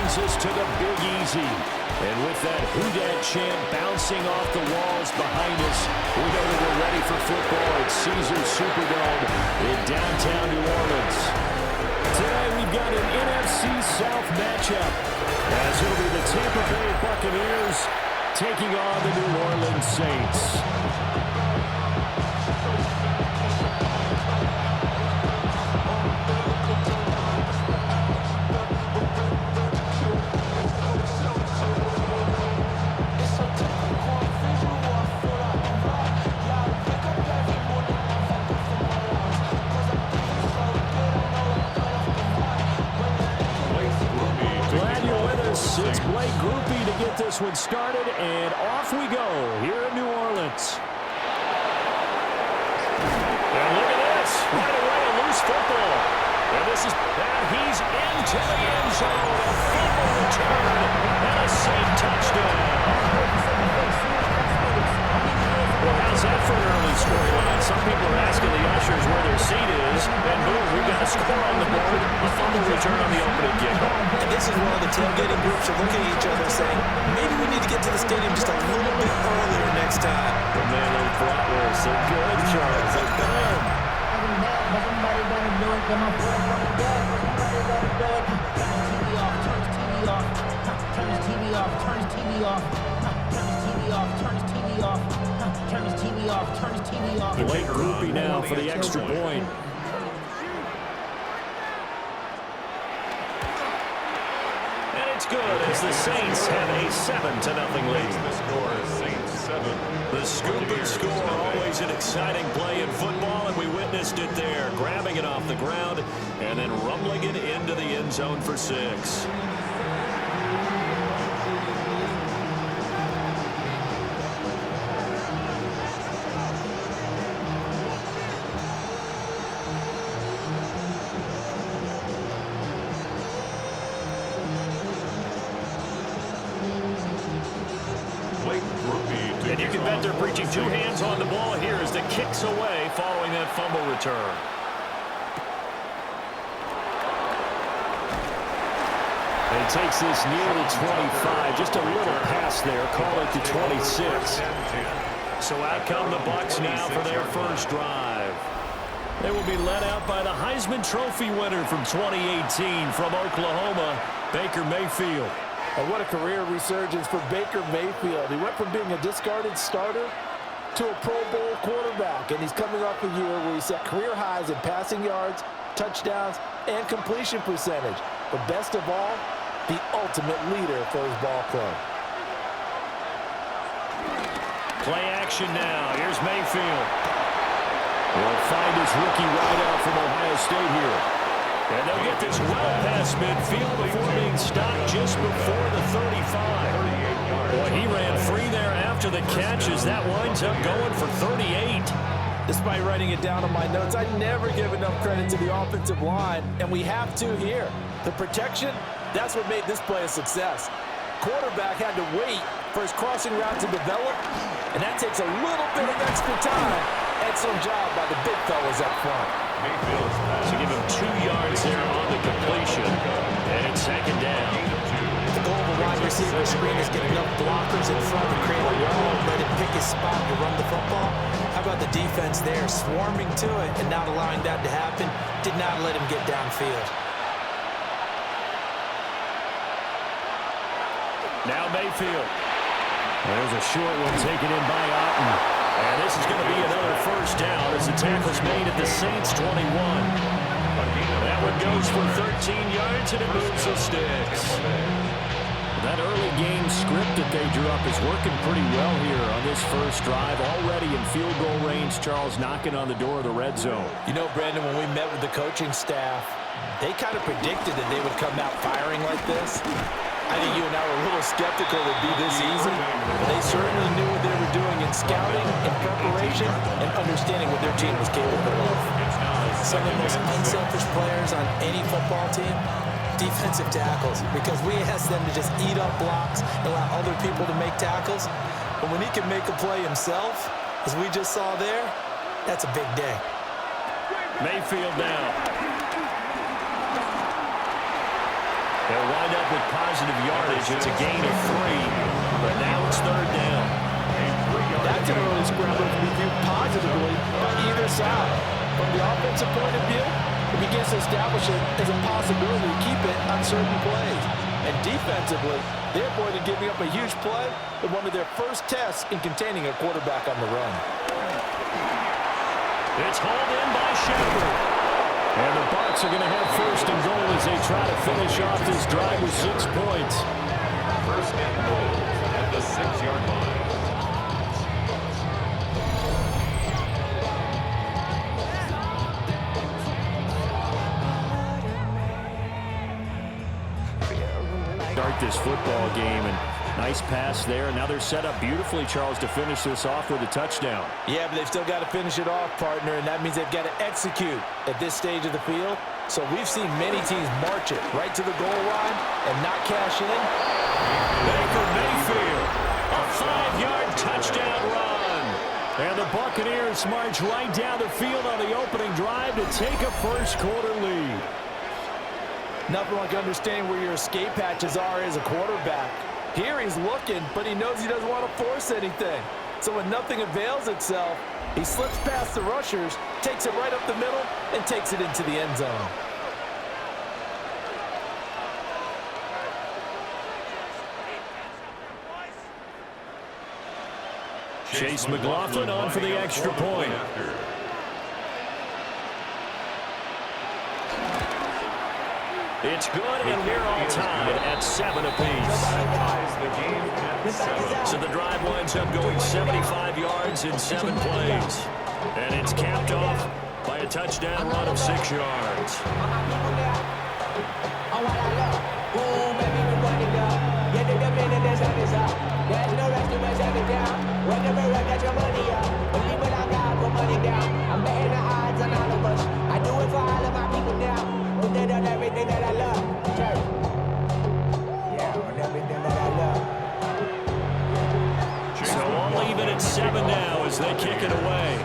brings us to the Big Easy. And with that Who Dat chant bouncing off the walls behind us, we know that we're ready for football at Caesars Superdome in downtown New Orleans. Today we've got an NFC South matchup, as it'll be the Tampa Bay Buccaneers taking on the New Orleans Saints. It's Blake Groupie to get this one started, and off we go here in New Orleans. And look at this. Right away, a loose football. And he's into the end zone. A fumble return and a Saint touchdown. Well, how's that for an early scoreline? Some people are asking the ushers where their seat is, and boom, we've got a score on the board, a fumble return on the opening kickoff. And this is where all the tailgating groups are looking at each other saying, maybe we need to get to the stadium just a little bit earlier next time. The man in Flatware said, good, Charles. They're done. Somebody better do it. Come on, somebody better do it. Turn his TV off. Turn his TV off. Turn his TV off. Turn his TV off. Turn his TV off. Turn his TV off. Turn his TV off. Blake Groupie now for the extra point. It's good as the Saints have a 7-0 lead. The score is Saints 7. The scoop and score, always an exciting play in football, and we witnessed it there, grabbing it off the ground and then rumbling it into the end zone for 6. And you can bet they're preaching two hands on the ball here as the kick's away following that fumble return. And he takes this near the 25, just a little pass there, call it the 26. So out come the Bucs now for their first drive. They will be led out by the Heisman Trophy winner from 2018 from Oklahoma, Baker Mayfield. And what a career resurgence for Baker Mayfield. He went from being a discarded starter to a Pro Bowl quarterback. And he's coming off a year where he set career highs in passing yards, touchdowns, and completion percentage. But best of all, the ultimate leader for his ball club. Play action now. Here's Mayfield. Will find his rookie wideout from Ohio State here. And they'll get this well past midfield before being stopped just before the 35. Boy, he ran free there after the catch as that winds up going for 38. Despite writing it down on my notes, I never give enough credit to the offensive line, and we have to here. The protection, that's what made this play a success. Quarterback had to wait for his crossing route to develop, and that takes a little bit of extra time. Excellent job by the big fellas up front. To give him 2 yards there on the completion, and it's second down. The goal of a wide receiver screen is getting enough blockers in front to create a wall, let him pick his spot to run the football. How about the defense there, swarming to it and not allowing that to happen? Did not let him get downfield. Now Mayfield. There's a short one taken in by Otten. And this is going to be another first down as the tackle's made at the Saints 21. That one goes for 13 yards and it moves the sticks. That early game script that they drew up is working pretty well here on this first drive. Already in field goal range, Charles knocking on the door of the red zone. You know, Brandon, when we met with the coaching staff, they kind of predicted that they would come out firing like this. I think you and I were a little skeptical it would be this easy, but they certainly knew what they were doing in scouting, in preparation, and understanding what their team was capable of. Some of the most unselfish players on any football team, defensive tackles, because we ask them to just eat up blocks and allow other people to make tackles. But when he can make a play himself, as we just saw there, that's a big day. Mayfield now. They'll wind up with positive yardage. It's a gain of 3, but now it's third down. That's an early scramble to be viewed positively by either side. From the offensive point of view, it begins to establish it as a possibility to keep it on certain plays. And defensively, they avoided giving up a huge play in one of their first tests in containing a quarterback on the run. It's hauled in by Shepard. And the Bucs are going to have first and goal as they try to finish off this drive with 6 points. First and goal at the 6-yard line. Start this football game, and nice pass there. Now they're set up beautifully, Charles, to finish this off with a touchdown. Yeah, but they've still got to finish it off, partner, and that means they've got to execute at this stage of the field. So we've seen many teams march it right to the goal line and not cash in. Baker Mayfield, a 5-yard touchdown run. And the Buccaneers march right down the field on the opening drive to take a first-quarter lead. Nothing like understanding where your escape hatches are as a quarterback. Here he's looking, but he knows he doesn't want to force anything. So when nothing avails itself, he slips past the rushers, takes it right up the middle, and takes it into the end zone. Chase McLaughlin on for the extra point. It's good, and we're all tied at 7 apiece. So the drive winds up going 75 yards in 7 plays. And it's capped off by a touchdown run of 6 yards. Everything that I love, yeah, on everything that I love. So all even at 7 now as they kick it away.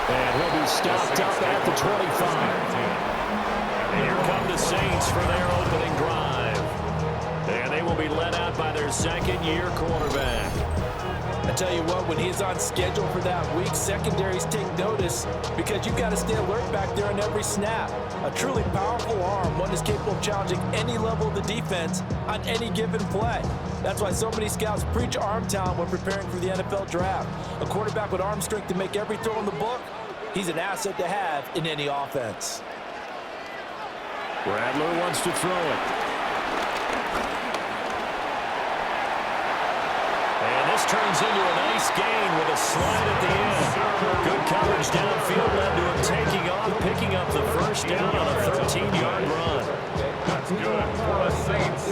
And he'll be stopped up at the 25. And here come the Saints for their opening drive. And they will be led out by their second-year quarterback. I tell you what, when he's on schedule for that week, secondaries take notice because you've got to stay alert back there on every snap. A truly powerful arm, one is capable of challenging any level of the defense on any given play. That's why so many scouts preach arm talent when preparing for the NFL draft. A quarterback with arm strength to make every throw in the book, he's an asset to have in any offense. Rattler wants to throw it. This turns into a nice gain with a slide at the end. Good coverage downfield led to him taking off, picking up the first down on a 13-yard run. That's good for the Saints.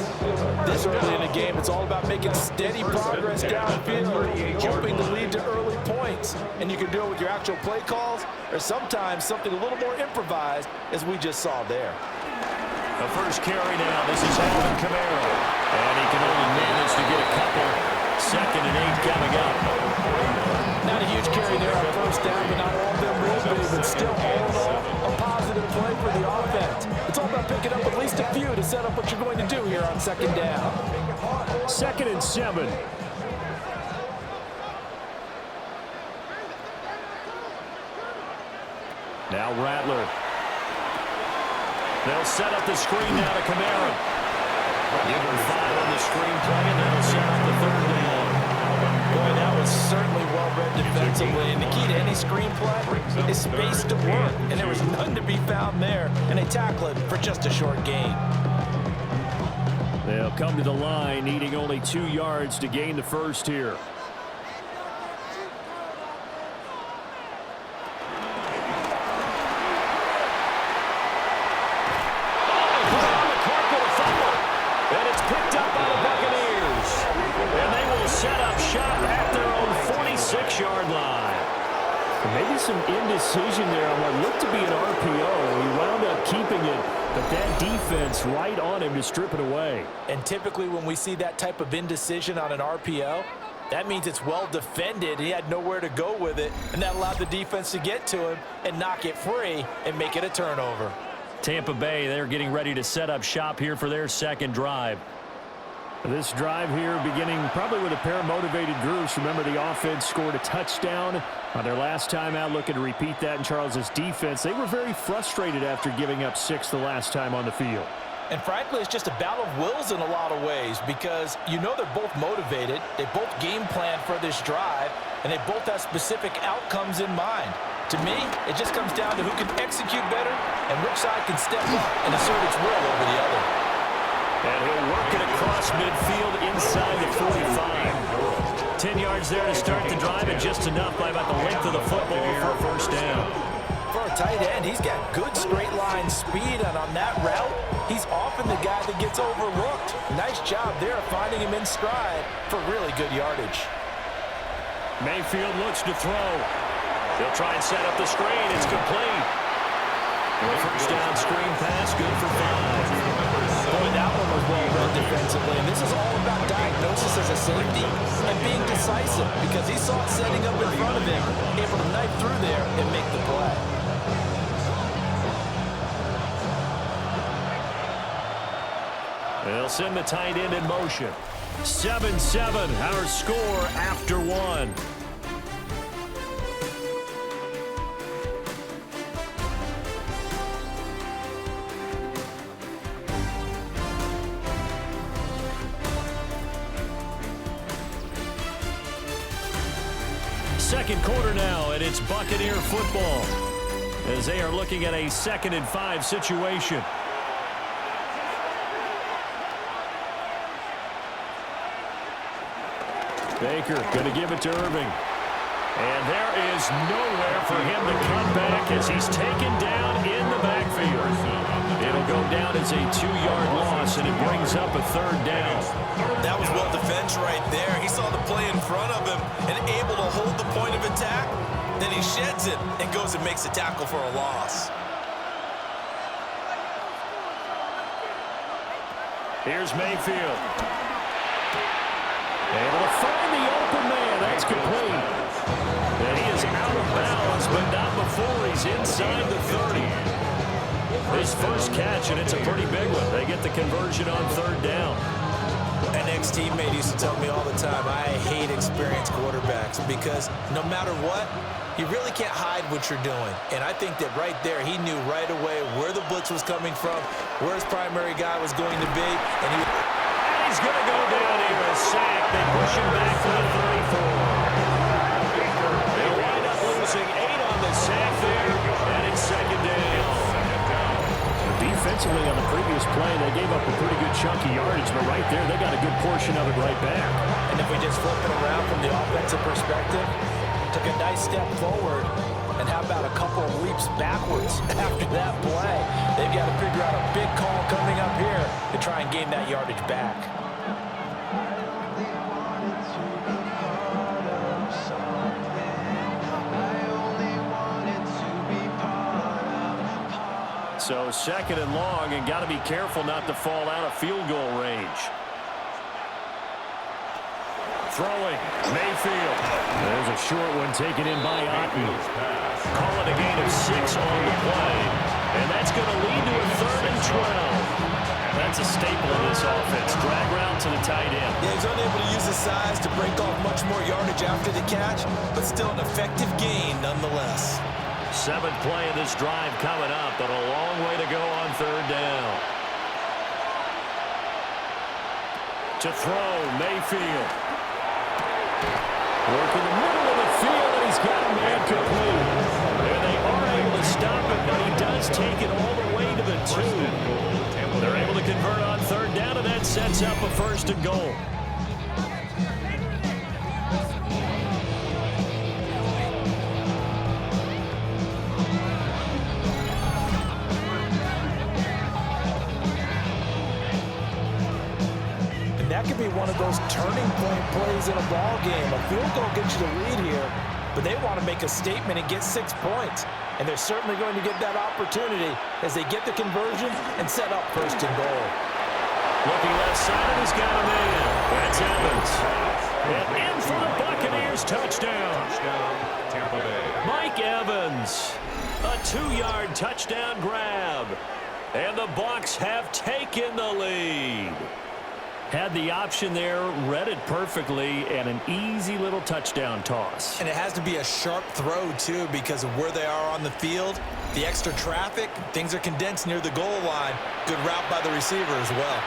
This early in the game, it's all about making steady progress downfield, hoping to lead to early points. And you can do it with your actual play calls or sometimes something a little more improvised, as we just saw there. The first carry now. This is Alvin Kamara. And he can only manage to get a couple. 2nd and 8 coming up. Not a huge carry there on first down, but not all of them will be, but still all in all, a positive play for the offense. It's all about picking up at least a few to set up what you're going to do here on 2nd down. 2nd and 7. Now Rattler. They'll set up the screen now to Kamara. Give him 5 on the screen play, and that'll set up the 3rd down. Boy, that was certainly well-read defensively, and the key to any screenplay is space to work, and there was none to be found there, and they tackle it for just a short gain. They'll come to the line, needing only 2 yards to gain the first here. Picked up by the Buccaneers. And they will set up shop at their own 46-yard line. Maybe some indecision there on what looked to be an RPO. He wound up keeping it, but that defense right on him to strip it away. And typically when we see that type of indecision on an RPO, That means it's well defended. He had nowhere to go with it, and that allowed the defense to get to him and knock it free and make it a turnover. Tampa Bay, they're getting ready to set up shop here for their second drive. This drive here beginning probably with a pair of motivated groups. Remember, the offense scored a touchdown on their last time out, looking to repeat that in Charles's defense. They were very frustrated after giving up 6 the last time on the field. And frankly, it's just a battle of wills in a lot of ways because you know they're both motivated, they both game plan for this drive, and they both have specific outcomes in mind. To me, it just comes down to who can execute better and which side can step up and assert its will over the other. And he'll work it across midfield inside the 45. 10 yards there to start the drive, and just enough by about the length of the football for a first down. For a tight end, he's got good straight line speed, and on that route, he's often the guy that gets overlooked. Nice job there of finding him in stride for really good yardage. Mayfield looks to throw. He'll try and set up the screen. It's complete. The first down screen pass, good for 5. Boy, that one was well read defensively, and this is all about diagnosis as a safety and being decisive because he saw it setting up in front of him, able to knife through there and make the play. They'll send the tight end in motion. 7-7, our score after 1. Second quarter now, and it's Buccaneer football as they are looking at a 2nd and 5 situation. Baker going to give it to Irving. And there is nowhere for him to come back as he's taken down in the backfield. It'll go down as a 2-yard loss, and it brings up a 3rd down. That was well defense right there. He saw the play in front of him and able to hold the point of attack. Then he sheds it and goes and makes a tackle for a loss. Here's Mayfield. Able to find the open man. That's complete. And he is out of bounds, but not before he's inside the 30. His first catch, and it's a pretty big one. They get the conversion on 3rd down. An ex-teammate used to tell me all the time, I hate experienced quarterbacks because no matter what, you really can't hide what you're doing. And I think that right there, he knew right away where the blitz was coming from, where his primary guy was going to be, and he's going to go down here, a sack. They push him back to the 34. They'll wind up losing 8 on the sack there, and it's 2nd down. Defensively on the previous play, they gave up a pretty good chunk of yardage, but right there, they got a good portion of it right back. And if we just flip it around from the offensive perspective, took a nice step forward, and how about a couple of leaps backwards after that play? They've got to figure out a big call coming up here to try and gain that yardage back. So 2nd and long, and got to be careful not to fall out of field goal range. Throwing, Mayfield. There's a short one taken in by Otten. Call it a gain of 6 on the play. And that's going to lead to a 3rd and 12. That's a staple in this offense. Drag route to the tight end. yeah, he's unable to use his size to break off much more yardage after the catch, but still an effective gain nonetheless. 7th play of this drive coming up, but a long way to go on 3rd down. To throw, Mayfield. Work in the middle of the field, and he's got a man complete. And they are able to stop it, but he does take it all the way to the 2. They're able to convert on 3rd down, and that sets up a 1st and goal. That could be one of those turning point plays in a ball game. A field goal gets you the lead here, but they want to make a statement and get 6 points. And they're certainly going to get that opportunity as they get the conversion and set up 1st and goal. Looking left side, he's got a man. That's Evans. And in for the Buccaneers touchdown. Touchdown, Tampa Bay. Mike Evans, a 2-yard touchdown grab. And the Bucs have taken the lead. Had the option there, read it perfectly, and an easy little touchdown toss. And it has to be a sharp throw, too, because of where they are on the field. The extra traffic, things are condensed near the goal line. Good route by the receiver as well.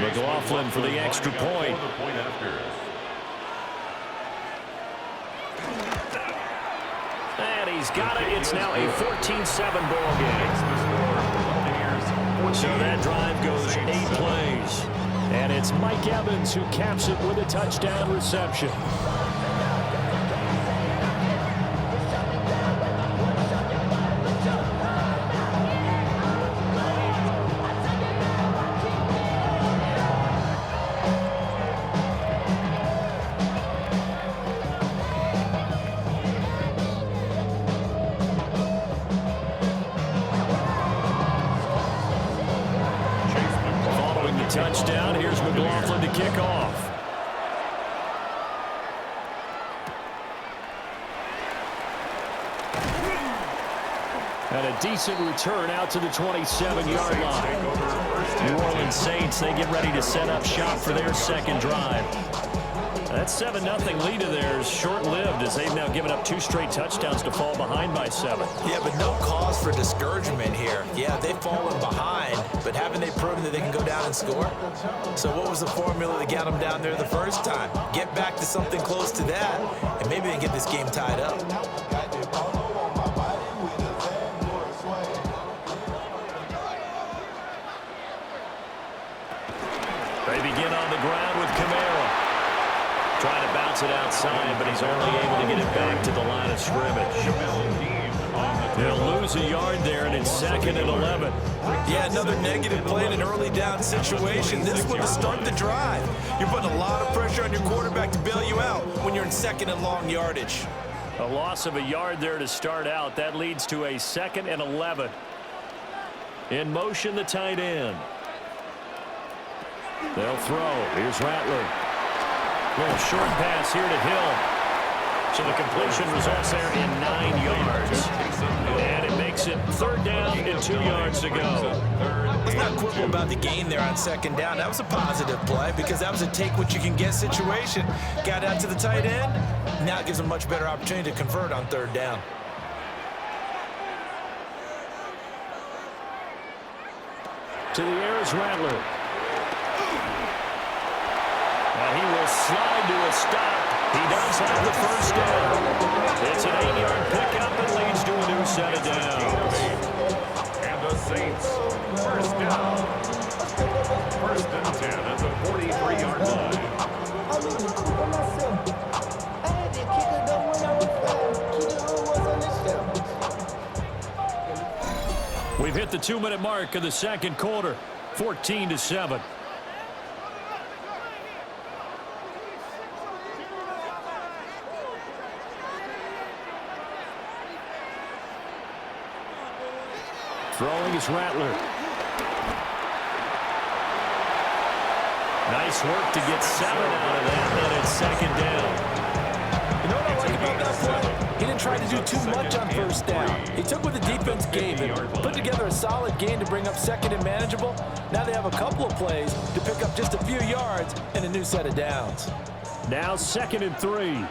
McLaughlin for the extra point. And he's got it. It's now a 14-7 ball game. So that drive goes 8 plays. And it's Mike Evans who caps it with a touchdown reception. Touchdown. Here's McLaughlin to kick off. And a decent return out to the 27-yard line. New Orleans Saints, they get ready to set up shop for their second drive. That 7-0 lead of theirs short-lived as they've now given up 2 straight touchdowns to fall behind by 7. Yeah, but no cause for discouragement here. Yeah, they've fallen behind, but haven't they proven that they can go down and score? So what was the formula that got them down there the first time? Get back to something close to that, and maybe they can get this game tied up. They begin on the ground with Camara. Trying to bounce it outside, but he's only able to get it back to the line of scrimmage. They'll lose a yard there, and it's 2nd and 11. Yeah, another negative play in an early down situation. This one to start the drive. You're putting a lot of pressure on your quarterback to bail you out when you're in 2nd and long yardage. A loss of a yard there to start out. That leads to a 2nd and 11. In motion, the tight end. They'll throw. Here's Rattler. Little short pass here to Hill. So the completion results there in 9 yards. And it makes it 3rd down and 2 yards to go. Let's not quibble about the gain there on 2nd down. That was a positive play because that was a take-what-you-can-get situation. Got out to the tight end. Now it gives them a much better opportunity to convert on 3rd down. To the air is Rattler. And he will slide to a stop. He does have the first down. It's an 8-yard pickup and leads to a new set of downs. And the Saints, first down. 1st and 10 at the 43-yard line. We've hit the 2-minute mark of the 2nd quarter. 14-7. Throwing is Rattler. Nice work to get 7 out of that, and it's 2nd down. You know what I like about that play? He didn't try to do too much on 1st down. He took what the defense gave him, put together a solid gain to bring up 2nd and manageable. Now they have a couple of plays to pick up just a few yards and a new set of downs. Now 2nd and 3.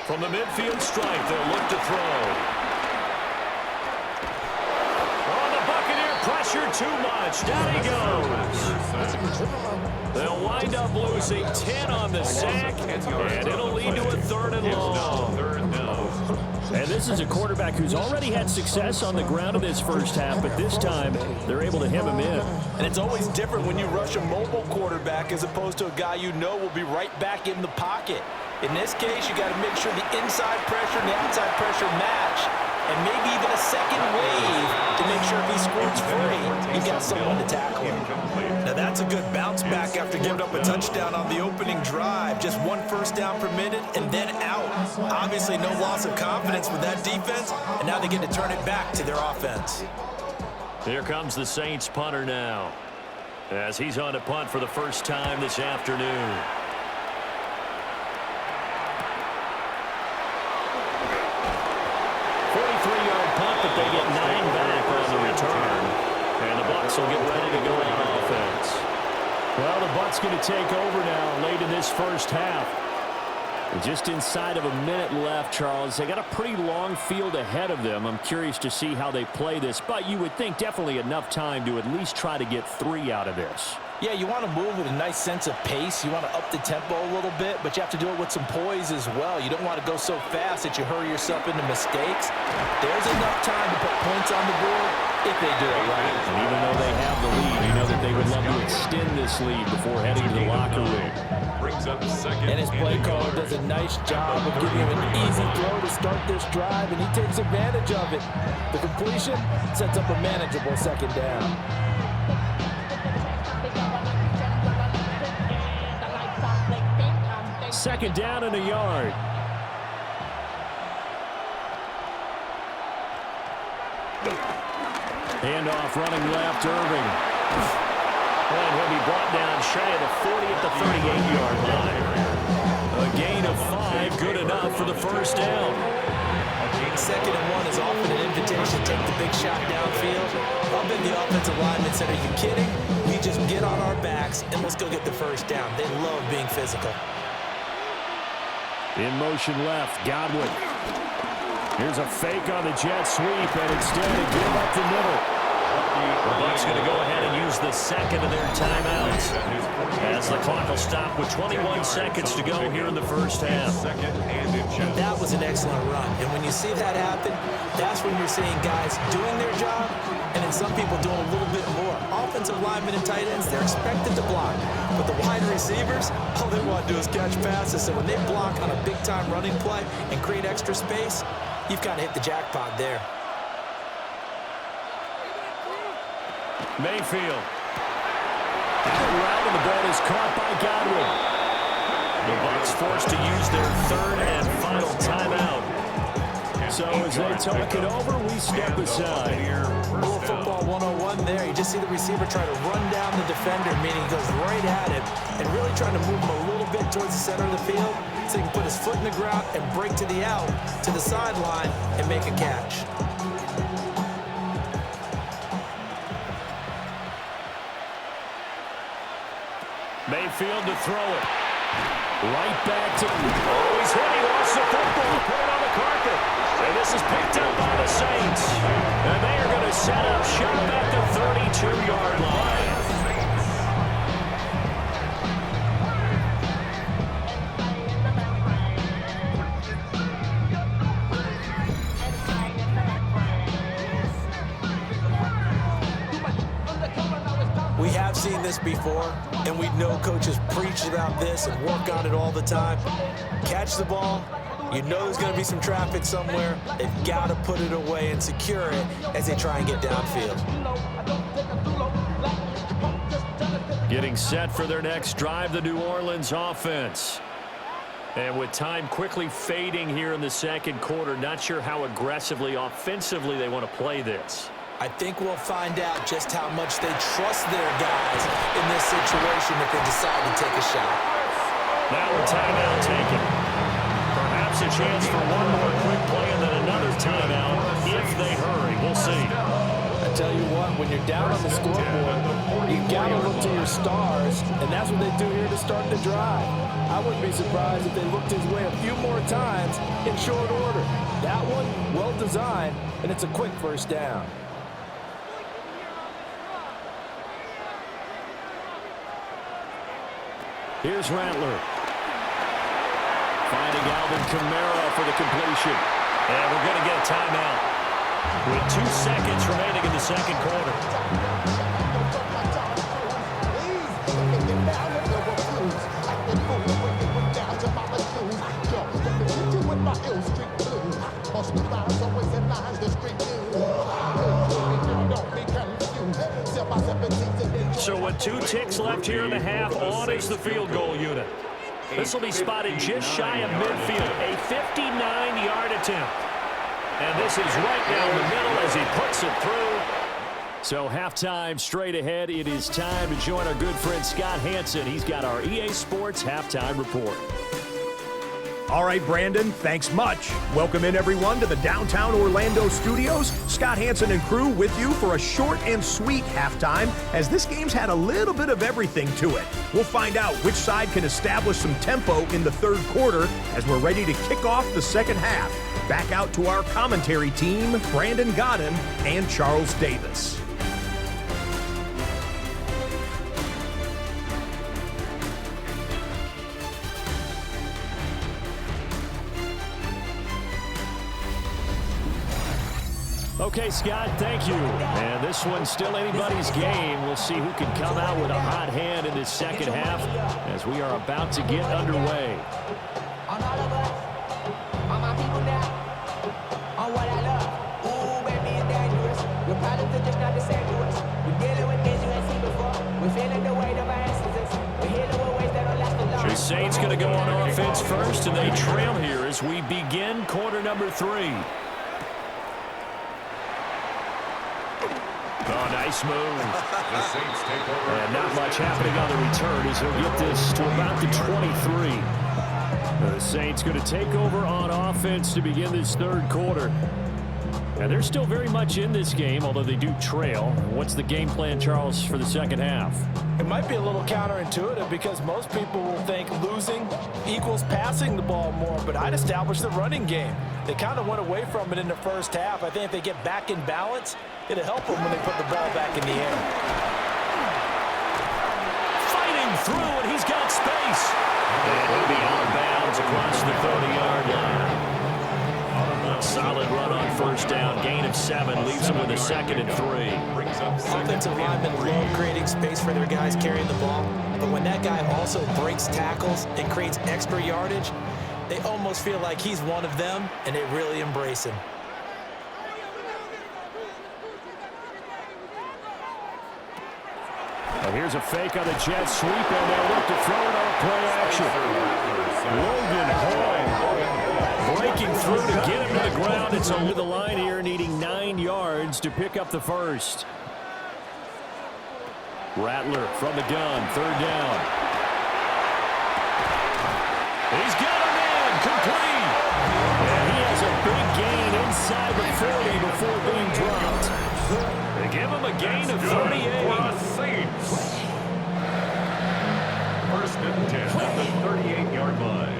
From the midfield stripe, they'll look to throw. Pressure too much. Down he goes. They'll wind up losing 10 on the sack, and it'll lead to a 3rd and long. And this is a quarterback who's already had success on the ground in this first half, but this time they're able to hem him in. And it's always different when you rush a mobile quarterback as opposed to a guy you know will be right back in the pocket. In this case, you got to make sure the inside pressure and the outside pressure match, and maybe even a second wave to make sure if he squirts free, you got someone to tackle him. Now that's a good bounce back after giving up a touchdown on the opening drive. Just 1 first down permitted and then out. Obviously no loss of confidence with that defense, and now they get to turn it back to their offense. Here comes the Saints punter now, as he's on to punt for the first time this afternoon. 43-yard punt, but they get 9 back on the return. And the Bucs will get ready to go on offense. Well, the Bucs going to take over now late in this first half. Just inside of a minute left, Charles. They got a pretty long field ahead of them. I'm curious to see how they play this, but you would think definitely enough time to at least try to get 3 out of this. Yeah, you want to move with a nice sense of pace. You want to up the tempo a little bit, but you have to do it with some poise as well. You don't want to go so fast that you hurry yourself into mistakes. There's enough time to put points on the board if they do it right. And even though they have the lead, you know that they would love to extend this lead before heading to the locker room. Brings up second. And his play caller does a nice job of giving him an easy throw to start this drive, and he takes advantage of it. The completion sets up a manageable second down. Second down and a yard. Handoff running left, Irving. And he'll be brought down shy of the 40 at the 38-yard line. A gain of 5, good enough for the first down. Second and 1 is often an invitation to take the big shot downfield. Up in the offensive lineman said, are you kidding? We just get on our backs and let's go get the first down. They love being physical. In motion left, Godwin. Here's a fake on the jet sweep, and instead they give up the middle. The Bucs going to go ahead and use the second of their timeouts, as the clock will stop with 21 seconds to go here in the first half. That was an excellent run, and when you see that happen, that's when you're seeing guys doing their job, and then some people doing a little bit more. Offensive linemen and tight ends, they're expected to block, but the wide receivers, all they want to do is catch passes, so when they block on a big-time running play and create extra space, you've kind of hit the jackpot there. Mayfield. Route, and the ball is caught by Godwin. The Bucs forced to use their third and final timeout. So as they talk it over, we step aside. A little football 101 there. You just see the receiver try to run down the defender, meaning he goes right at him, and really trying to move him a little bit towards the center of the field so he can put his foot in the ground and break to the out, to the sideline, and make a catch. Mayfield to throw it. Right back to him. Oh, he's hit. He lost the football. Put it on the carpet. And this is picked up by the Saints. And they are going to set up shop at the 32-yard line. We have seen this before, and we know coaches preach about this and work on it all the time. Catch the ball. You know there's going to be some traffic somewhere. They've got to put it away and secure it as they try and get downfield. Getting set for their next drive, the New Orleans offense. And with time quickly fading here in the second quarter, not sure how aggressively, offensively they want to play this. I think we'll find out just how much they trust their guys in this situation if they decide to take a shot. Now a timeout taken. Perhaps a chance for one more quick play and then another timeout if they hurry. We'll see. I tell you what, when you're down on the scoreboard, you've got to look to your stars, and that's what they do here to start the drive. I wouldn't be surprised if they looked his way a few more times in short order. That one, well designed, and it's a quick first down. Here's Rattler. Finding Alvin Kamara for the completion. And we're going to get a timeout with 2 seconds remaining in the second quarter. So with 2 ticks left here in the half, on is the field goal unit. This will be spotted just shy of midfield, a 59-yard attempt. And this is right down the middle as he puts it through. So halftime straight ahead. It is time to join our good friend Scott Hanson. He's got our EA Sports halftime report. All right, Brandon, thanks much. Welcome in, everyone, to the downtown Orlando studios. Scott Hanson and crew with you for a short and sweet halftime, as this game's had a little bit of everything to it. We'll find out which side can establish some tempo in the third quarter as we're ready to kick off the second half. Back out to our commentary team, Brandon Godden and Charles Davis. Okay, Scott, thank you. And this one's still anybody's game. We'll see who can come out with a hot hand in this second half as we are about to get underway. On all of us, on my people now, on what I love. Ooh, baby, it's dangerous. Your problems are just not the same to us. We're dealing with things you ain't seen before. We're feeling the weight of our ancestors. We're healing with ways that don't last a long. The Saints going to go on offense first, and they trail here as we begin quarter number 3. Oh, nice move. The Saints take over. And not much happening on the return as he'll get this to about the 23. The Saints going to take over on offense to begin this third quarter. And they're still very much in this game, although they do trail. What's the game plan, Charles, for the second half? It might be a little counterintuitive because most people will think losing equals passing the ball more, but I'd establish the running game. They kind of went away from it in the first half. I think if they get back in balance, it'll help them when they put the ball back in the air. Fighting through, and he's got space. And he'll be out of bounds across the 30-yard line. A solid run on first down. Gain of 7 leaves them with a 2nd and 3. Offensive linemen love creating space for their guys carrying the ball, but when that guy also breaks tackles and creates extra yardage, they almost feel like he's one of them, and they really embrace him. Well, here's a fake on the jet sweep, and they'll look to throw it on play action. Logan Hall breaking through to get him to the ground. It's over the line here, needing 9 yards to pick up the first. Rattler from the gun, 3rd down. He's got him in, complete. And he has a big gain inside the 40 before being dropped. They give him a gain of 38. Saints. First and 10 at the 38-yard line.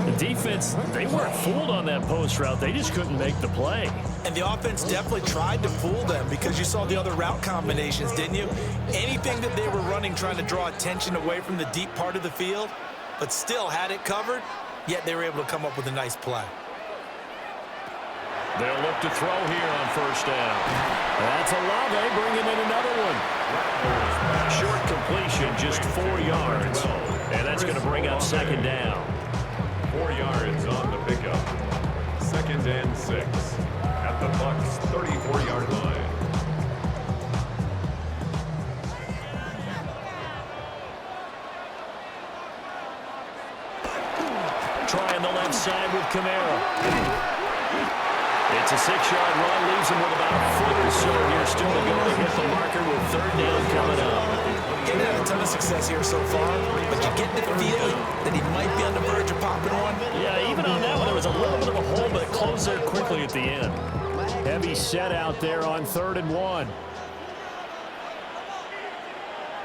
The defense, they weren't fooled on that post route. They just couldn't make the play. And the offense definitely tried to fool them because you saw the other route combinations, didn't you? Anything that they were running trying to draw attention away from the deep part of the field, but still had it covered, yet they were able to come up with a nice play. They'll look to throw here on first down. That's Olave bringing in another one. Short completion, just 4 yards. And that's going to bring up 2nd down. 4 yards on the pickup. 2nd and 6 at the Bucs 34-yard line. Trying the left side with Kamara. It's a 6-yard run, leaves him with about a foot or so here still to go to hit the marker with 3rd down coming up. Didn't have a ton of success here so far, but you get the feeling that he might be on the verge of popping one. Yeah, even on that one, there was a little bit of a hole, but it closed there quickly at the end. Heavy set out there on 3rd and 1.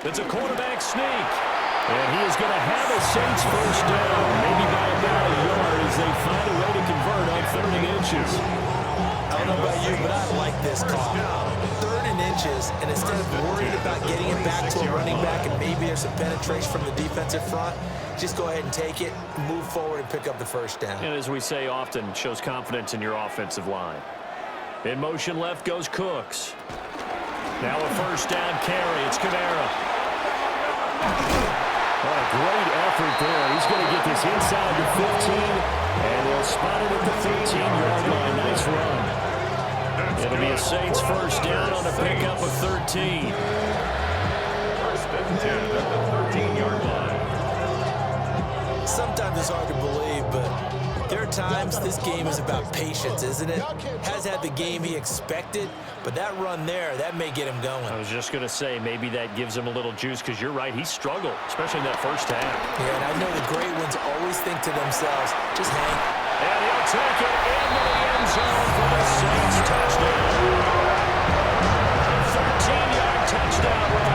It's a quarterback sneak. And he is going to have a Saints first down, maybe by about a yard as they find a way to convert on 3rd and inches. I don't know about you, but I like this call. 3rd and inches, and instead of worried about getting it back to a running back and maybe there's some penetration from the defensive front, just go ahead and take it, move forward, and pick up the first down. And as we say often, shows confidence in your offensive line. In motion left goes Cooks. Now a first down carry. It's Kamara. Oh, great effort there. He's going to get this inside the 15, and they'll spot it at the 13-yard line. Nice run. It'll be a Saints first down on a pickup of 13. First and 10 at the 13-yard line. Sometimes it's hard to believe, but There are times this game is about patience, isn't it? Has had the game he expected, but that run there, that may get him going. I was just going to say, maybe that gives him a little juice, because you're right, he struggled, especially in that first half. Yeah, and I know the great ones always think to themselves, just hang. And he'll take it into the end zone for the Saints touchdown. 13-yard touchdown run.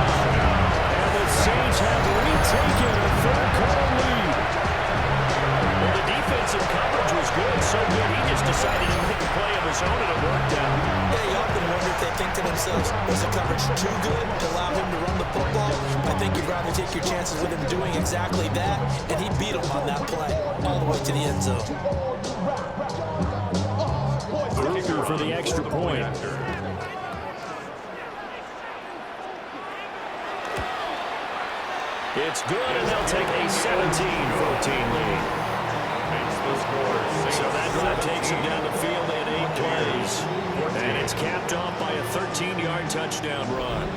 And the Saints have retaken a third-quarter lead. Well, the defensive coverage was good, so good he just decided to make a play of his own, and it worked out. Yeah, you often wonder if they think to themselves, was the coverage too good to allow him to run the football? I think you'd rather take your chances with him doing exactly that, and he beat him on that play all the way to the end zone. Kruger for the extra point. It's good, and they'll take a 17-14 lead. So that drive takes him down the field in 8 plays. And it's capped off by a 13-yard touchdown run.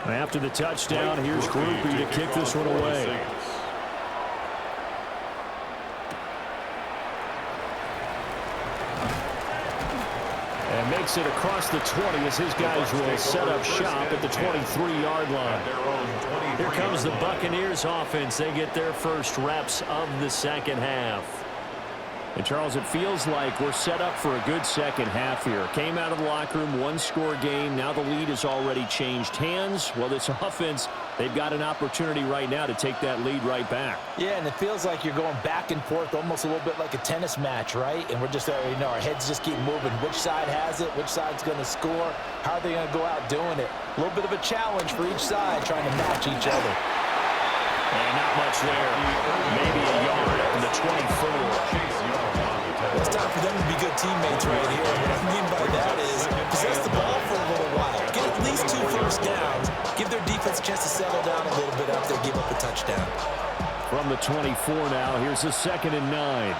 After the touchdown, here's Groupie to kick this one away. And makes it across the 20 as his guys will set up shop at the 23-yard line. Here comes the Buccaneers offense. They get their first reps of the second half. And, Charles, it feels like we're set up for a good second half here. Came out of the locker room, one-score game. Now the lead has already changed hands. Well, this offense, they've got an opportunity right now to take that lead right back. Yeah, and it feels like you're going back and forth almost a little bit like a tennis match, right? And we're just, our heads just keep moving. Which side has it? Which side's going to score? How are they going to go out doing it? A little bit of a challenge for each side trying to match each other. And not much there. Maybe a yard up in the 24. It's time for them to be good teammates right here. What I mean by that is possess the ball for a little while. Get at least 2 first downs. Give their defense a chance to settle down a little bit after they give up a touchdown. From the 24 now, here's the 2nd and 9.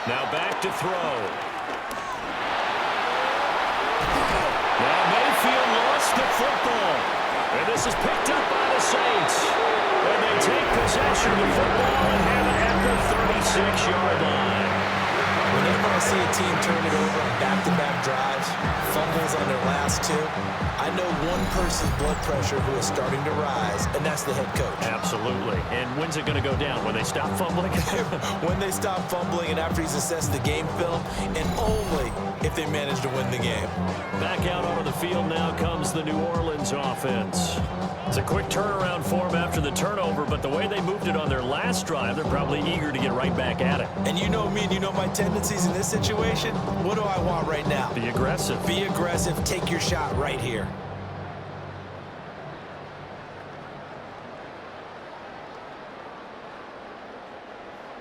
Now back to throw. Now Mayfield lost the football. And this is picked up by the Saints. And they take possession of the football and have it at the 36-yard line. Whenever I see a team turn it over on back-to-back drives, fumbles on their last 2, I know one person's blood pressure who is starting to rise, and that's the head coach. Absolutely. And when's it going to go down? When they stop fumbling? When they stop fumbling and after he's assessed the game film, and only if they manage to win the game. Back out onto the field now comes the New Orleans offense. It's a quick turnaround for them after the turnover, but the way they moved it on their last drive, they're probably eager to get right back at it. And you know me and you know my tendencies in this situation. What do I want right now? Be aggressive. Be aggressive. Take your shot right here.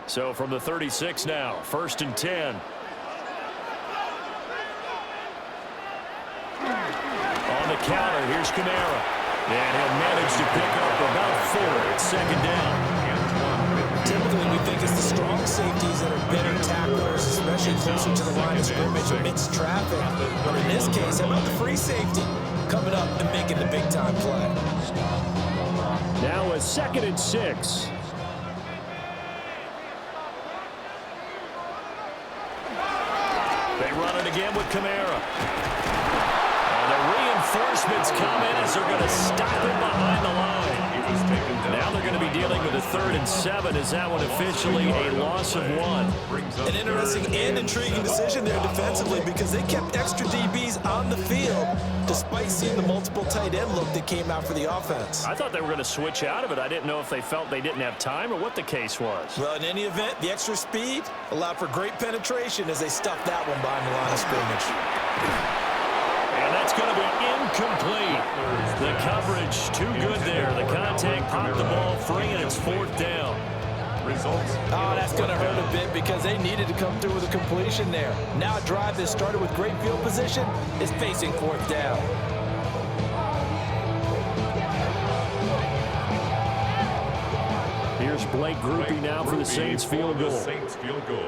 So from the 36 now, 1st and 10. On the counter, here's Kamara. And he'll manage to pick up about 4. It's 2nd down. Typically, we think it's the strong safeties that are better tacklers, especially closer to the line of scrimmage amidst traffic. But in this case, how about the free safety coming up and making the big-time play? Now a 2nd and 6. They run it again with Kamara. And the reinforcements come in as they're going to stop him behind the line. Now they're going to be dealing with a 3rd and 7. Is that one officially a loss of 1? An interesting and intriguing decision there defensively because they kept extra DBs on the field despite seeing the multiple tight end look that came out for the offense. I thought they were going to switch out of it. I didn't know if they felt they didn't have time or what the case was. Well, in any event, the extra speed allowed for great penetration as they stuffed that one behind the line of scrimmage. And that's going to be incomplete. The coverage too good there. The contact popped the ball free, and it's 4th down. Oh, that's going to hurt a bit because they needed to come through with a completion there. Now a drive that started with great field position is facing 4th down. Here's Blake Groupie now for the Saints field goal.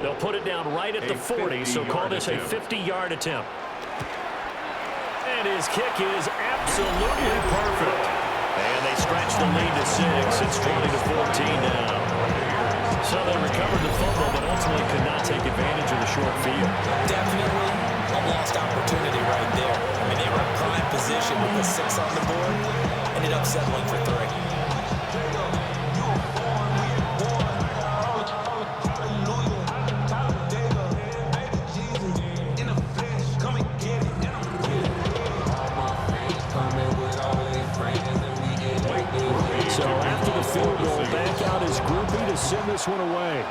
They'll put it down right at the 40, so call this a 50-yard attempt. And his kick is absolutely perfect. And they stretch the lead to 6. It's 20-14 now. So they recovered the fumble, but ultimately could not take advantage of the short field. Definitely a lost opportunity right there. I mean, they were in prime position with the 6 on the board. Ended up settling for 3. So after the field goal, back out is Groupie to send this one away.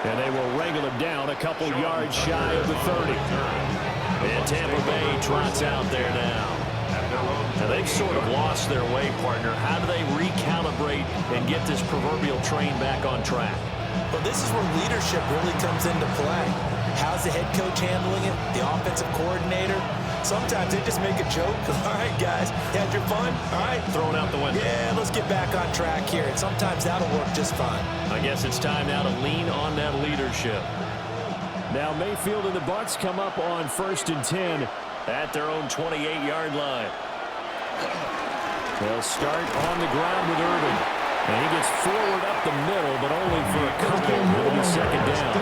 And they will wrangle him down a couple yards shy of the 30. And Tampa Bay trots out there now. Now they've sort of lost their way, partner. How do they recalibrate and get this proverbial train back on track? Well, this is where leadership really comes into play. How's the head coach handling it? The offensive coordinator? Sometimes they just make a joke. All right, guys, you had your fun? All right. Throw it out the window. Yeah, let's get back on track here. And sometimes that'll work just fine. I guess it's time now to lean on that leadership. Now Mayfield and the Bucs come up on 1st and 10 at their own 28-yard line. They'll start on the ground with Irving. And he gets forward up the middle, but only for a couple. It'll be 2nd down.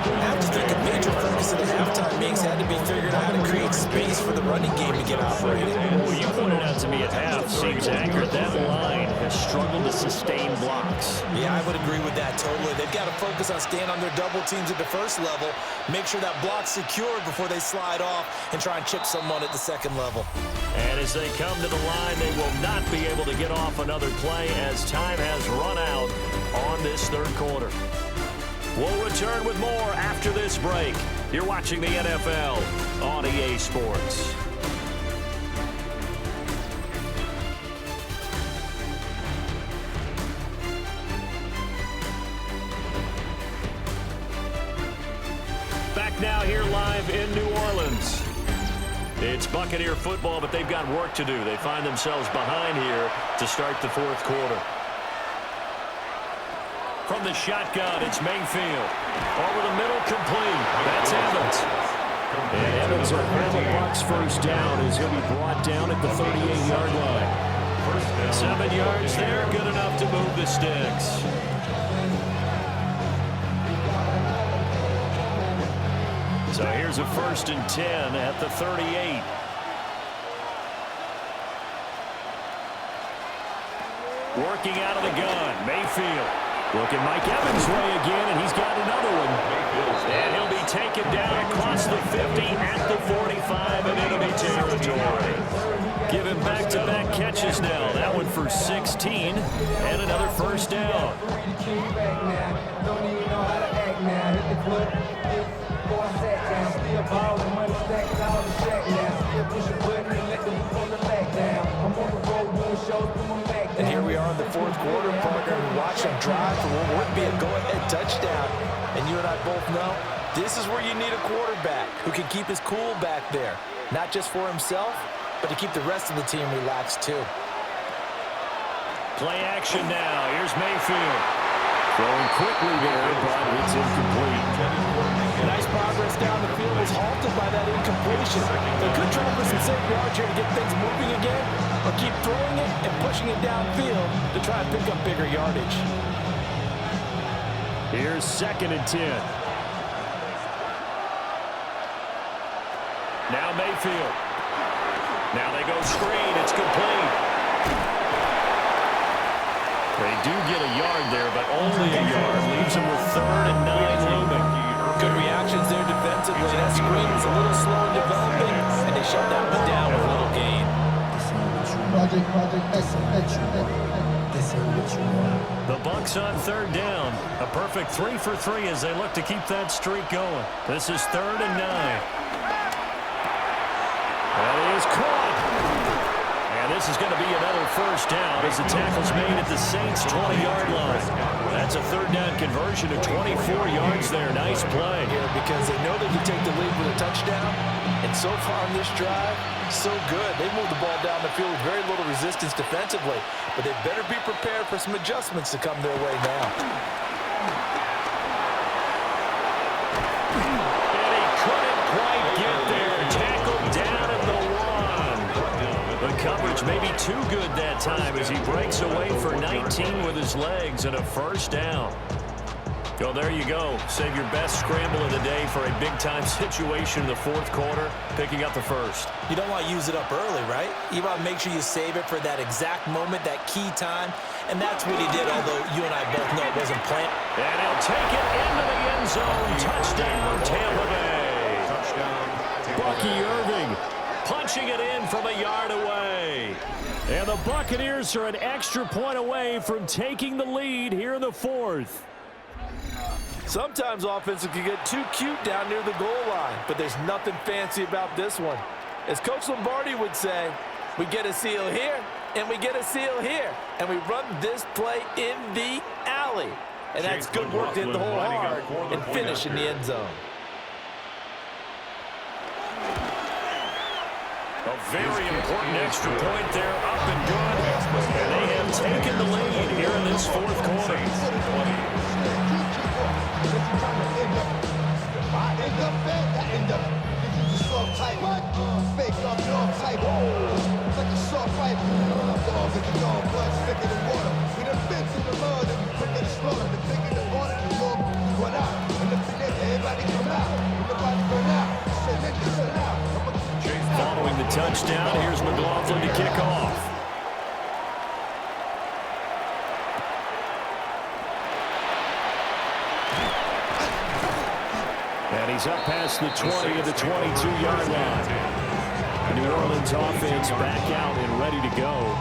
I have to think a major focus of the halftime mix had to be figuring out how to create space for the running game to get operated. Well, you pointed out to me at half, seems accurate. That line has struggled to sustain blocks. Yeah, I would agree with that totally. They've got to focus on staying on their double teams at the first level, make sure that block's secured before they slide off and try and chip someone at the second level. And as they come to the line, they will not be able to get off another play as time has run out on this 3rd quarter. We'll return with more after this break. You're watching the NFL on EA Sports. Back now here live in New Orleans. It's Buccaneer football, but they've got work to do. They find themselves behind here to start the 4th quarter. From the shotgun, it's Mayfield. Over the middle, complete. That's Evans. And Evans will have the Bucs 1st down as he'll be brought down at the 38-yard line. 7 yards there, good enough to move the sticks. So here's a 1st and 10 at the 38. Working out of the gun, Mayfield. Looking Mike Evans' way again, and he's got another one. And he'll be taken down across the 50 at the 45 and enemy territory. Giving back-to-back catches now. That one for 16 and another 1st down. And here we are in the 4th quarter, partner, and watch them drive for what would be a go-ahead touchdown. And you and I both know this is where you need a quarterback who can keep his cool back there, not just for himself, but to keep the rest of the team relaxed too. Play action now. Here's Mayfield. Throwing quickly there, but it's incomplete. Nice progress down the field was halted by that incompletion. They could try for some safe yards here to get things moving again, or keep throwing it and pushing it downfield to try and pick up bigger yardage. Here's 2nd and 10. Now Mayfield. Now they go screen. It's complete. They do get a yard there, but only a yard. Leaves them with 3rd and 9 looming. Good reactions there defensively. That screen was a little slow in developing, and they shut that one down with a little gain. The Bucs on 3rd down. A perfect 3 for 3 as they look to keep that streak going. This is 3rd and 9. That is caught. And this is going to be another 1st down as the tackle's made at the Saints' 20-yard line. That's a 3rd down conversion of 24 yards there. Nice play. Here because they know they can take the lead with a touchdown. And so far on this drive, so good. They moved the ball down the field with very little resistance defensively. But they better be prepared for some adjustments to come their way now. And he couldn't quite get there. Tackled down at the 1. The coverage may be too good that time as he breaks away for 19 with his legs and a 1st down. So there you go. Save your best scramble of the day for a big-time situation in the 4th quarter, picking up the 1st. You don't want to use it up early, right? You want to make sure you save it for that exact moment, that key time. And that's what he did, although you and I both know it wasn't planned. And he'll take it into the end zone. Touchdown, Tampa Bay. Bucky Irving punching it in from a yard away. And the Buccaneers are an extra point away from taking the lead here in the 4th. Sometimes offenses can get too cute down near the goal line, but there's nothing fancy about this one. As Coach Lombardi would say, we get a seal here, and we get a seal here, and we run this play in the alley. And that's good work to hit the hole hard and finish in the end zone. A very important extra point there, up and good. And they have taken the lead here in this 4th quarter. touchdown. Here's McLaughlin to kick off. And he's up past the 20 of the 22-yard line. The New Orleans offense back out and ready to go.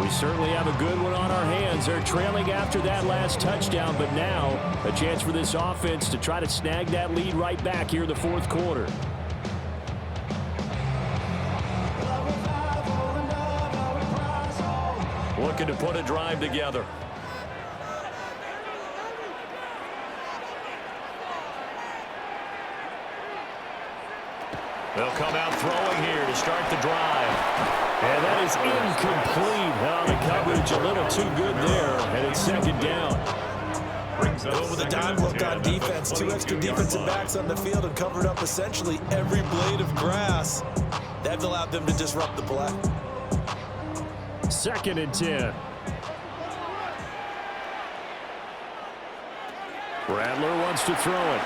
We certainly have a good one on our hands. They're trailing after that last touchdown, but now a chance for this offense to try to snag that lead right back here in the fourth quarter. Looking to put a drive together. They'll come out throwing here to start the drive. And that is incomplete. Well, the coverage a little too good there, and it's second down. With a dime look on defense, 2 extra defensive backs on the field and covered up essentially every blade of grass. That allowed them to disrupt the play. 2nd and 10. Rattler wants to throw it.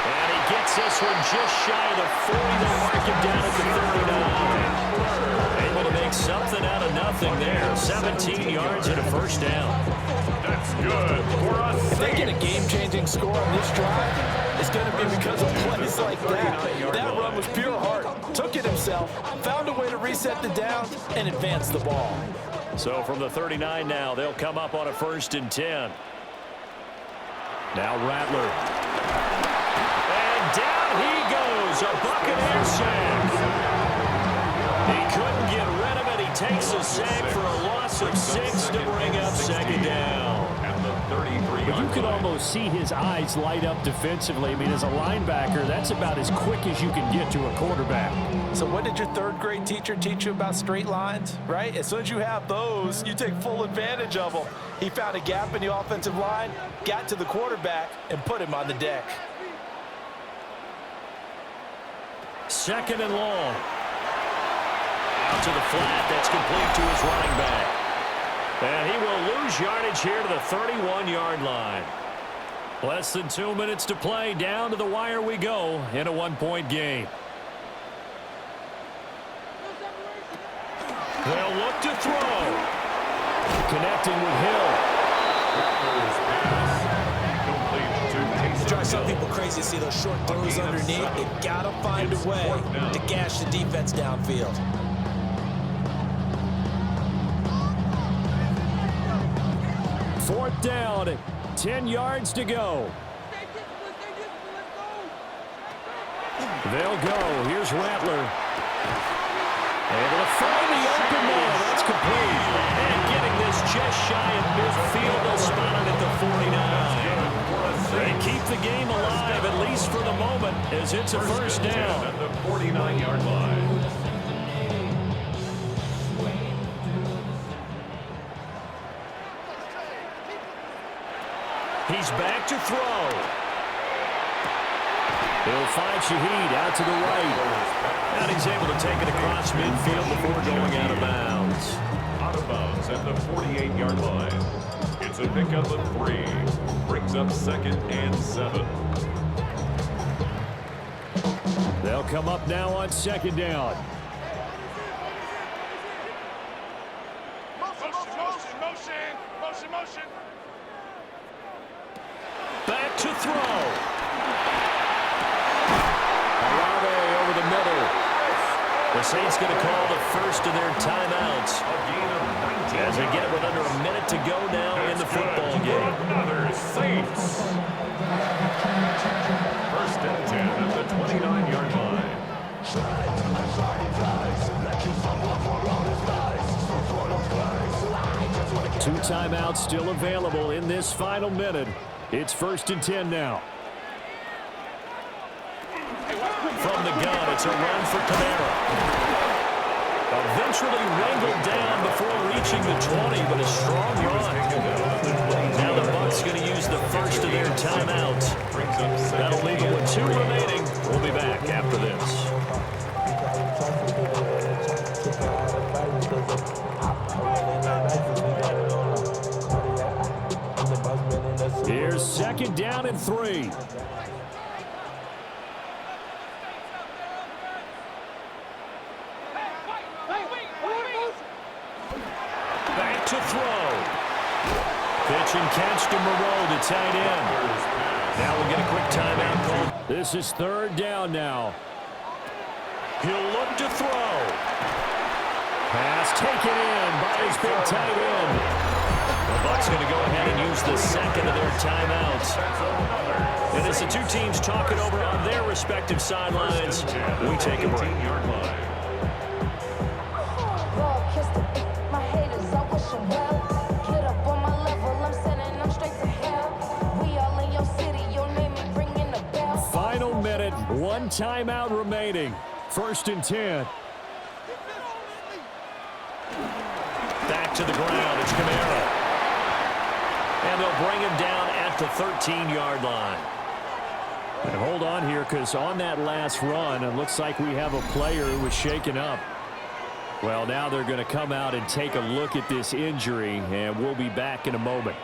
And he gets this one just shy of the 40. They'll mark him down at the 39. Able to make something out of nothing there. 17 yards and a first down. That's good for us. If they get a game-changing score on this drive, it's going to be because of plays like that. That run was pure heart. Took it himself, found a way to reset the downs, and advance the ball. So from the 39 now, they'll come up on a 1st and 10. Now Rattler. And down he goes. A Buccaneer sack. He couldn't get rid of it. He takes a sack for a loss of 6 to bring up 2nd down. But you can almost see his eyes light up defensively. I mean, as a linebacker, that's about as quick as you can get to a quarterback. So what did your 3rd grade teacher teach you about straight lines, right? As soon as you have those, you take full advantage of them. He found a gap in the offensive line, got to the quarterback, and put him on the deck. 2nd and long. Out to the flat. That's complete to his running back. And he will lose yardage here to the 31-yard line. Less than 2 minutes to play. Down to the wire we go in a 1-point game. They'll look to throw. Connecting with Hill. It drives some people crazy to see those short throws underneath. They've got to find a way to gash the defense downfield. 4th down, 10 yards to go. They'll go. Here's Rattler. Able to find the open man. That's complete. And getting this just shy of midfield. They'll spot it at the 49. They keep the game alive, at least for the moment, as it's a 1st down. At the 49-yard line. He's back to throw. He'll find Shaheed out to the right. And he's able to take it across midfield before going out of bounds. Out of bounds at the 48-yard line. It's a pickup of 3. Brings up 2nd and 7. They'll come up now on 2nd down. Motion. Back to throw. Olave over the middle. The Saints going to call the first of their timeouts as they get it with under a minute to go now in the football game. Another Saints. 1st and 10 at the 29-yard line. 2 timeouts still available in this final minute. It's 1st and 10 now. From the gun, it's a run for Camara. Eventually wrangled down before reaching the 20, but a strong run. Now the Bucs going to use the first of their timeouts. That'll leave them with 2 remaining. We'll be back after this. Here's 2nd down and 3. Pitch and catch to Moreau, the tight end. Now we'll get a quick timeout call. This is third down now. He'll look to throw. Pass taken in by his big tight end. The Bucs going to go ahead and use the second of their timeouts. And as the two teams talking over on their respective sidelines, we take a break. Final minute, one timeout remaining. 1st and 10. Back to the ground, it's Kamara. And they'll bring him down at the 13-yard line. And hold on here, because on that last run, it looks like we have a player who was shaken up. Well, now they're going to come out and take a look at this injury, and we'll be back in a moment.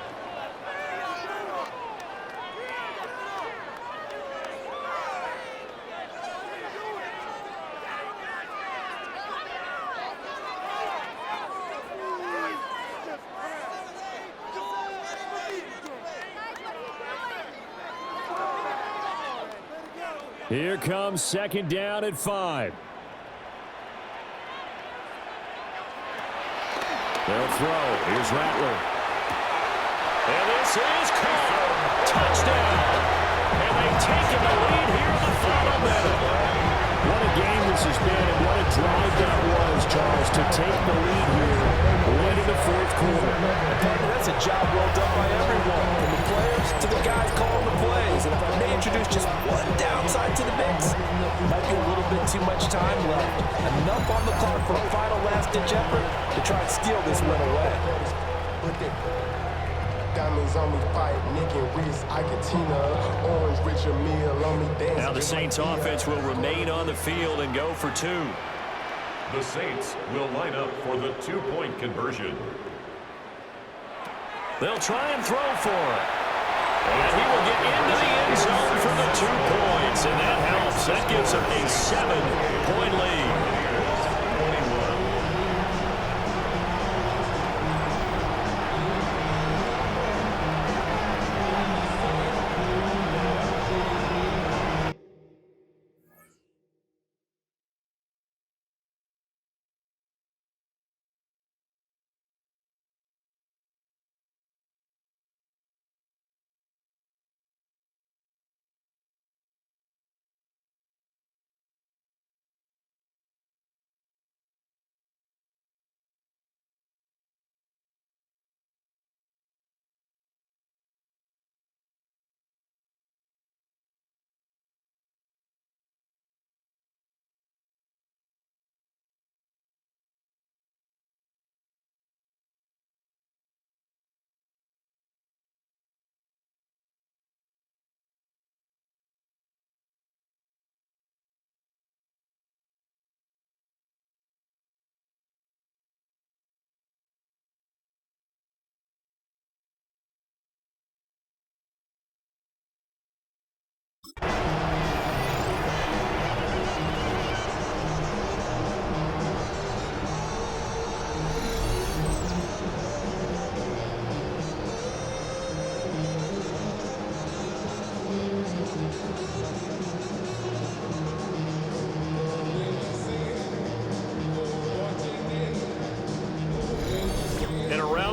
Here comes 2nd down at 5. They'll throw. Here's Rattler. And this is caught. Touchdown. And they've taken the lead here in the final minute. What a game this has been, and what a drive that was, Charles, to take the lead here late in the 4th quarter. That's a job well done by everyone, from the players to the guys calling the plays. And if I may introduce just one downside to the mix, might be a little bit too much time left. Enough on the clock for a final last-ditch effort to try and steal this win away. Diamonds on me fight, Nick and Reese, Iketina, Orange Richard Mill on me dance. Now the Saints offense will remain on the field and go for 2. The Saints will line up for the 2-point conversion. They'll try and throw for it. And he will get into the end zone for the 2 points, and that helps. That gives him a 7-point lead.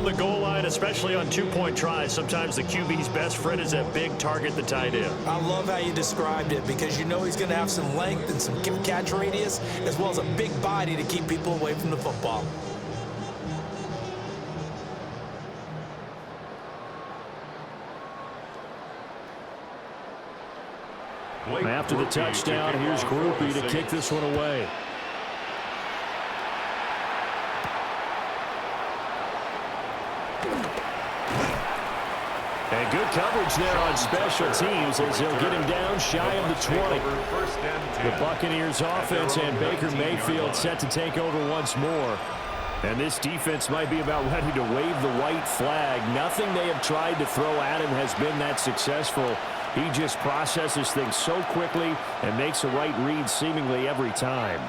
The goal line, especially on 2-point tries, sometimes the QB's best friend is that big target, the tight end. I love how you described it, because you know he's going to have some length and some catch radius, as well as a big body to keep people away from the football. After the touchdown, here's Groupie to kick this one away. And good coverage there on special teams as they'll get him down shy of the 20. The Buccaneers offense and Baker Mayfield set to take over once more. And this defense might be about ready to wave the white flag. Nothing they have tried to throw at him has been that successful. He just processes things so quickly and makes a right read seemingly every time.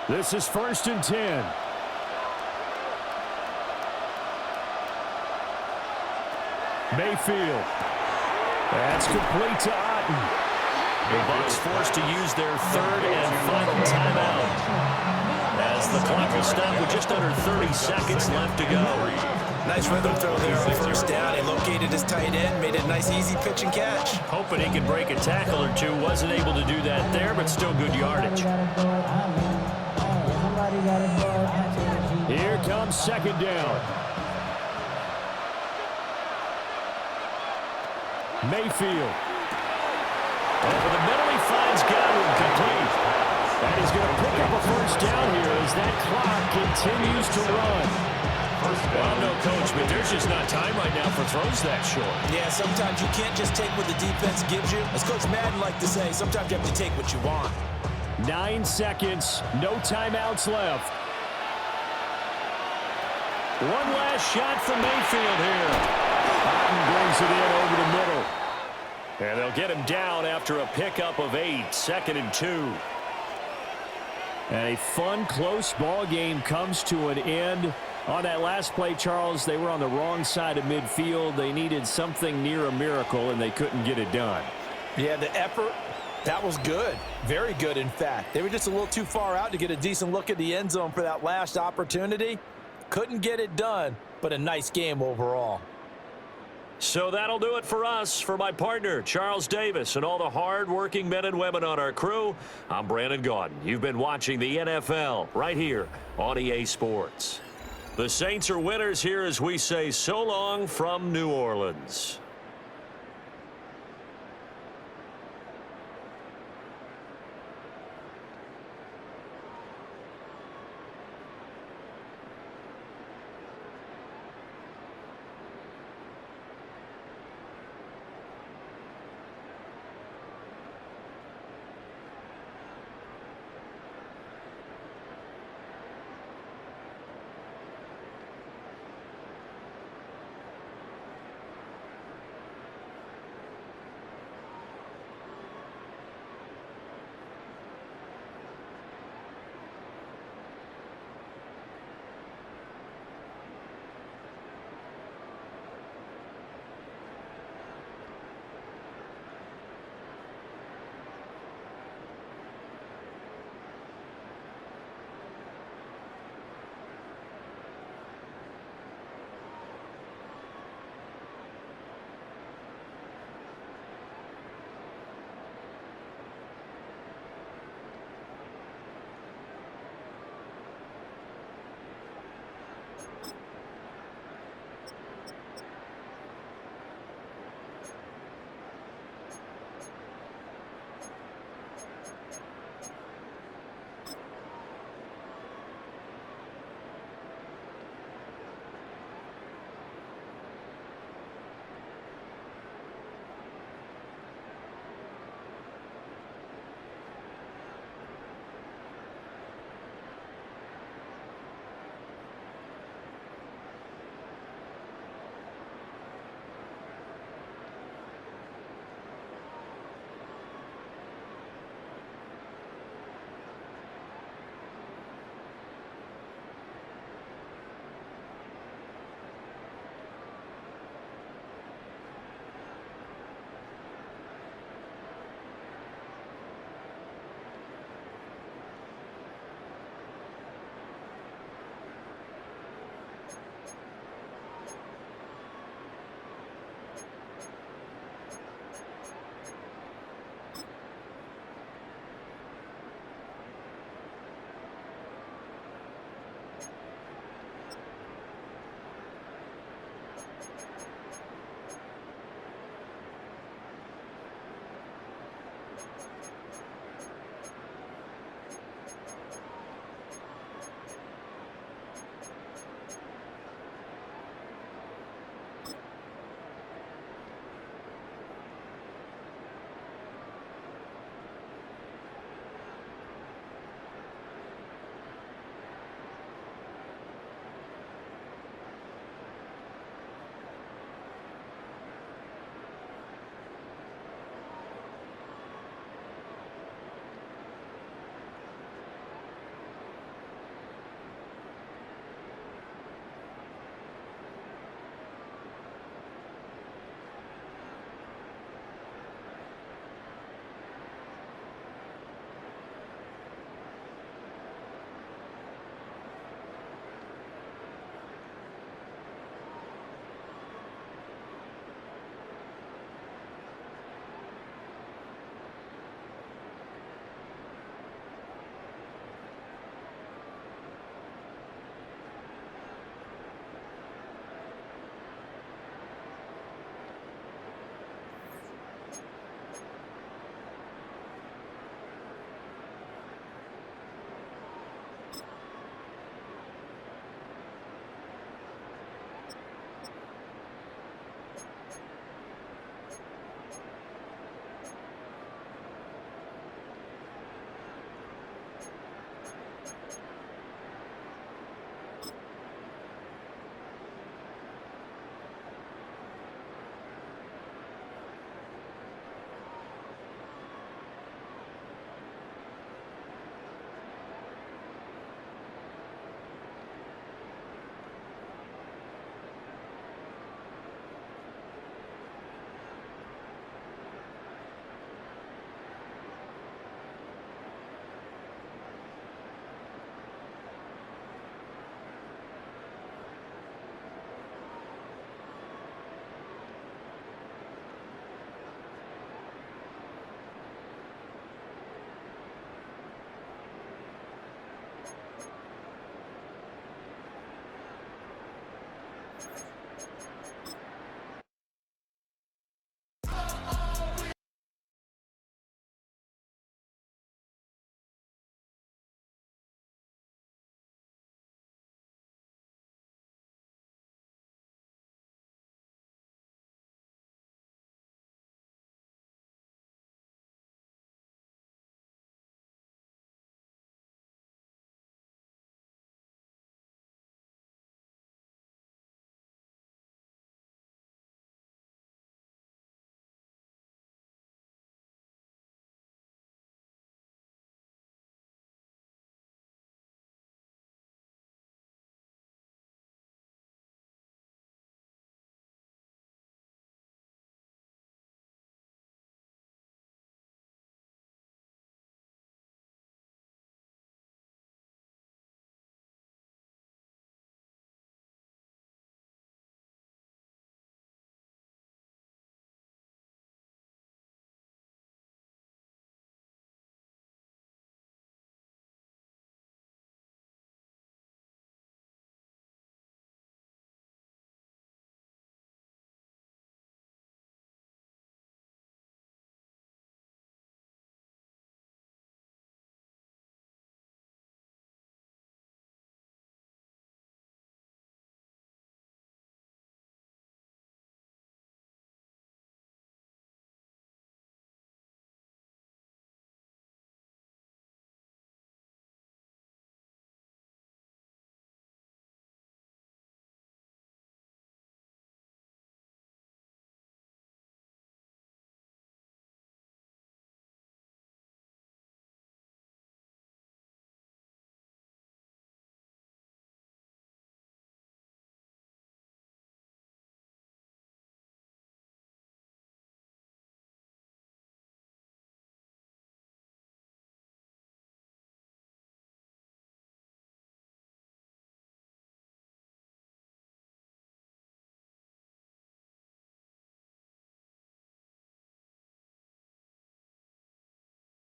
This is 1st and 10. Mayfield. That's complete to Otten. The Bucs forced to use their third and final timeout, as the clock will stop with just under 30 seconds left to go. Nice rhythm throw there on first down. He located his tight end, made it a nice, easy pitch and catch. Hoping he could break a tackle or two. Wasn't able to do that there, but still good yardage. Here comes second down. Mayfield. Over the middle, he finds Godwin complete. And he's going to pick up a first down here as that clock continues to run. Well, no, Coach, but there's just not time right now for throws that short. Yeah, sometimes you can't just take what the defense gives you. As Coach Madden liked to say, sometimes you have to take what you want. 9 seconds, no timeouts left. One last shot from Mayfield here. Otten brings it in over the middle. And they'll get him down after a pickup of 8, 2nd and 2. And a fun, close ball game comes to an end. On that last play, Charles, they were on the wrong side of midfield. They needed something near a miracle, and they couldn't get it done. Yeah, the effort, that was good. Very good, in fact. They were just a little too far out to get a decent look at the end zone for that last opportunity. Couldn't get it done, but a nice game overall. So that'll do it for us. For my partner, Charles Davis, and all the hard-working men and women on our crew, I'm Brandon Gaudin. You've been watching the NFL right here on EA Sports. The Saints are winners here as we say so long from New Orleans.